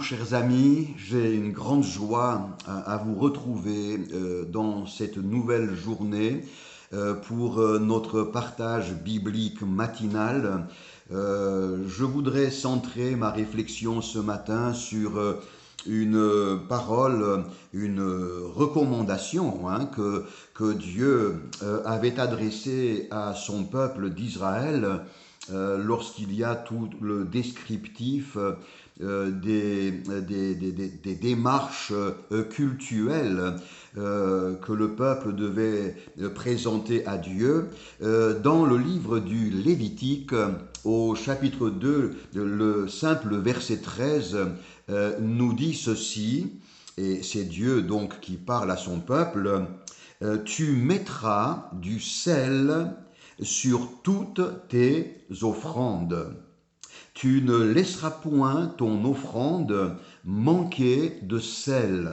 chers amis, j'ai une grande joie à vous retrouver dans cette nouvelle journée pour notre partage biblique matinal. Je voudrais centrer ma réflexion ce matin sur une parole, une recommandation que Dieu avait adressée à son peuple d'Israël lorsqu'il y a tout le descriptif des démarches cultuelles que le peuple devait présenter à Dieu. Dans le livre du Lévitique, au chapitre 2, le simple verset 13 nous dit ceci, et c'est Dieu donc qui parle à son peuple: tu mettras du sel sur toutes tes offrandes. Tu ne laisseras point ton offrande manquer de sel,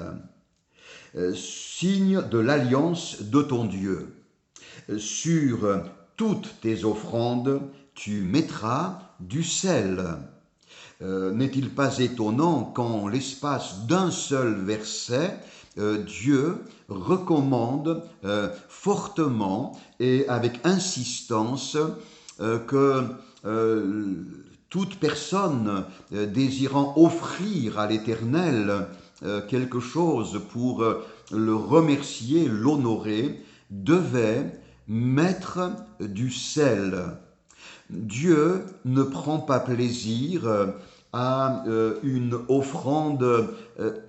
signe de l'alliance de ton Dieu. Sur toutes tes offrandes, tu mettras du sel. N'est-il pas étonnant qu'en l'espace d'un seul verset, Dieu recommande fortement et avec insistance que toute personne désirant offrir à l'Éternel quelque chose pour le remercier, l'honorer, devait mettre du sel. Dieu ne prend pas plaisir à une offrande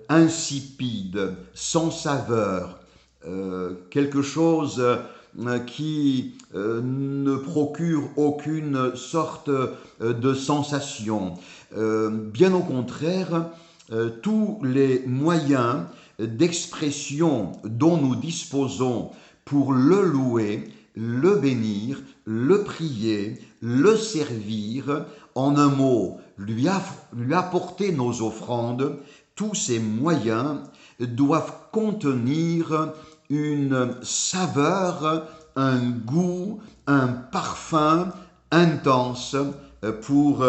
insipide, sans saveur, quelque chose qui ne procure aucune sorte de sensation. Bien au contraire, tous les moyens d'expression dont nous disposons pour le louer, le bénir, le prier, le servir, en un mot, lui apporter nos offrandes, tous ces moyens doivent contenir une saveur, un goût, un parfum intense pour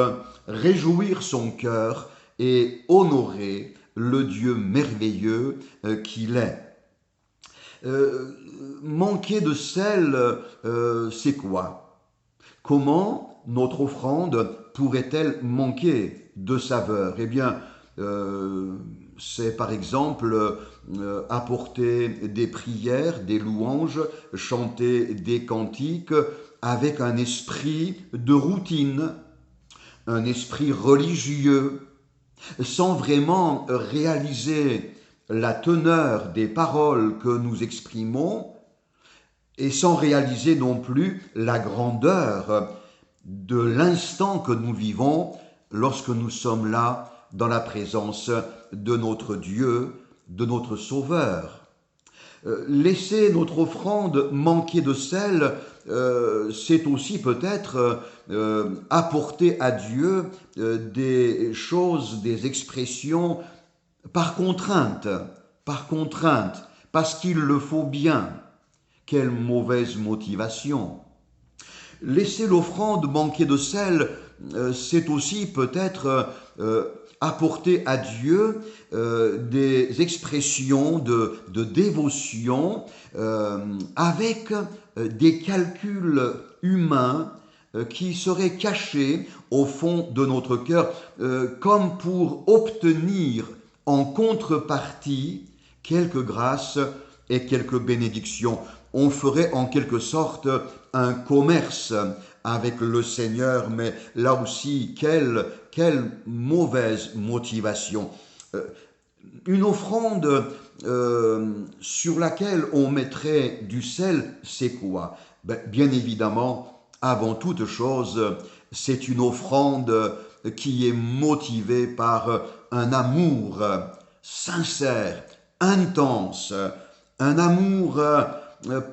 réjouir son cœur et honorer le Dieu merveilleux qu'il est. Manquer de sel, c'est quoi? Comment notre offrande pourrait-elle manquer de saveur? Eh bien, c'est par exemple apporter des prières, des louanges, chanter des cantiques avec un esprit de routine, un esprit religieux, sans vraiment réaliser la teneur des paroles que nous exprimons et sans réaliser non plus la grandeur de l'instant que nous vivons lorsque nous sommes là dans la présence de notre Dieu, de notre Sauveur. Laisser notre offrande manquer de sel, c'est aussi peut-être apporter à Dieu des choses, des expressions par contrainte, parce qu'il le faut bien. Quelle mauvaise motivation! Laisser l'offrande manquer de sel, c'est aussi peut-être apporter à Dieu des expressions de dévotion avec des calculs humains qui seraient cachés au fond de notre cœur, comme pour obtenir en contrepartie quelques grâces et quelques bénédictions. On ferait en quelque sorte un commerce avec le Seigneur, mais là aussi, quelle mauvaise motivation. Une offrande sur laquelle on mettrait du sel, c'est quoi? Bien évidemment, avant toute chose, c'est une offrande qui est motivée par un amour sincère, intense, un amour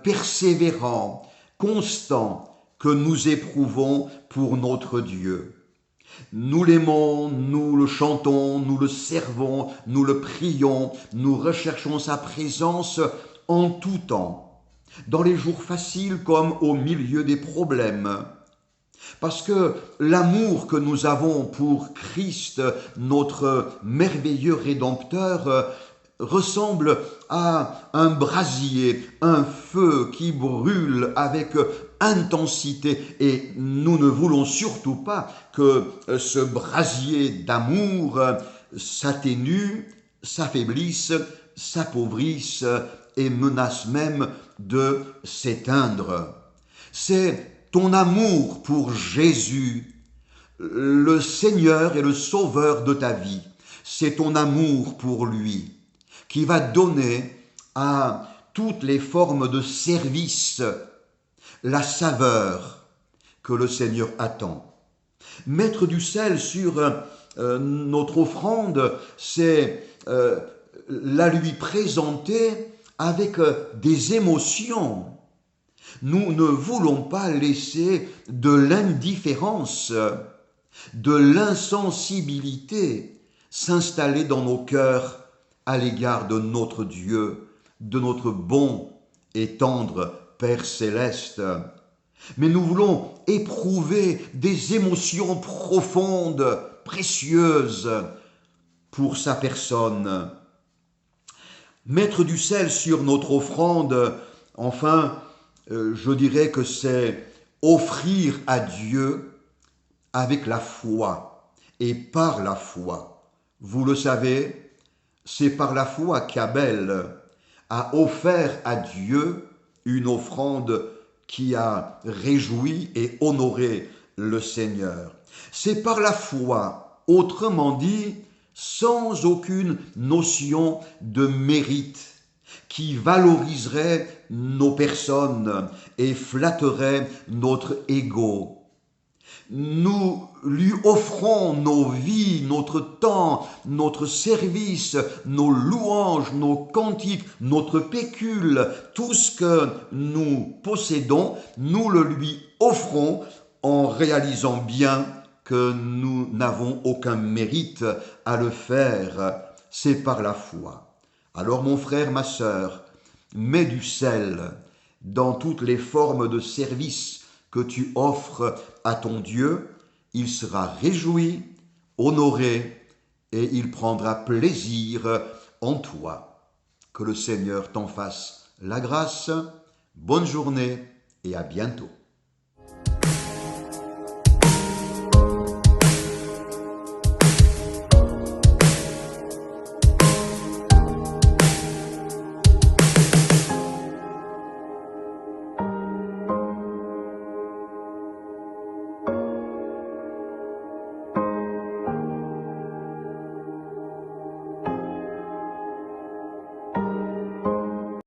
persévérant, constant que nous éprouvons pour notre Dieu. Nous l'aimons, nous le chantons, nous le servons, nous le prions, nous recherchons sa présence en tout temps, dans les jours faciles comme au milieu des problèmes. Parce que l'amour que nous avons pour Christ, notre merveilleux Rédempteur, ressemble à un brasier, un feu qui brûle avec intensité. Et nous ne voulons surtout pas que ce brasier d'amour s'atténue, s'affaiblisse, s'appauvrisse et menace même de s'éteindre. C'est ton amour pour Jésus, le Seigneur et le Sauveur de ta vie. C'est ton amour pour lui qui va donner à toutes les formes de service la saveur que le Seigneur attend. Mettre du sel sur notre offrande, c'est la lui présenter avec des émotions. Nous ne voulons pas laisser de l'indifférence, de l'insensibilité s'installer dans nos cœurs à l'égard de notre Dieu, de notre bon et tendre Père céleste. Mais nous voulons éprouver des émotions profondes, précieuses pour sa personne. Mettre du sel sur notre offrande, enfin, je dirais que c'est offrir à Dieu avec la foi et par la foi. Vous le savez, c'est par la foi qu'Abel a offert à Dieu une offrande qui a réjoui et honoré le Seigneur. C'est par la foi, autrement dit, sans aucune notion de mérite, qui valoriserait nos personnes et flatterait notre ego. Nous lui offrons nos vies, notre temps, notre service, nos louanges, nos cantiques, notre pécule, tout ce que nous possédons, nous le lui offrons en réalisant bien que nous n'avons aucun mérite à le faire. C'est par la foi. Alors mon frère, ma sœur, mets du sel dans toutes les formes de service que tu offres à ton Dieu, il sera réjoui, honoré, et il prendra plaisir en toi. Que le Seigneur t'en fasse la grâce. Bonne journée et à bientôt.